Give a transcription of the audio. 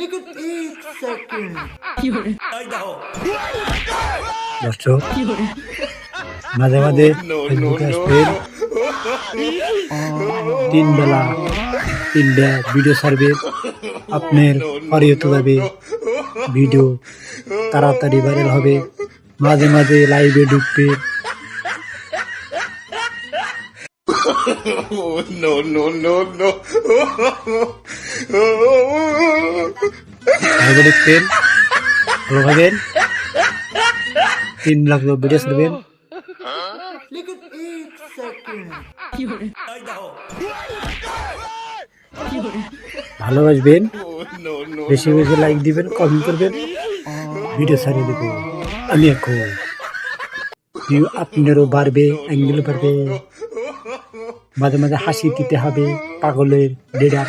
लेकिन एक सेकंड দর্শক মাঝে মাঝে ফেসবুকে আসবেন, তিন বেলা তিনটা ভিডিও ছাড়বে, আপনার পরে হতে যাবে, ভিডিও তাড়াতাড়ি ভাইরাল হবে, মাঝে মাঝে লাইভে ঢুকবে। লাইভে ঢুকবেন, ভালো থাকবেন, 3 লাখ ভিডিও ছাড়বেন। लेकिन एक सेकंड ভালোবাসবেন, বেশি বেশি লাইক দিবেন, কমেন্ট করবেন, ভিডিও ছাড়িয়ে দেবো আমি এখন। ভিউ আপনারও বাড়বে, অ্যাঙ্গেল বাড়বে, মাঝে মাঝে হাসি দিতে হবে পাগলের ডেডা।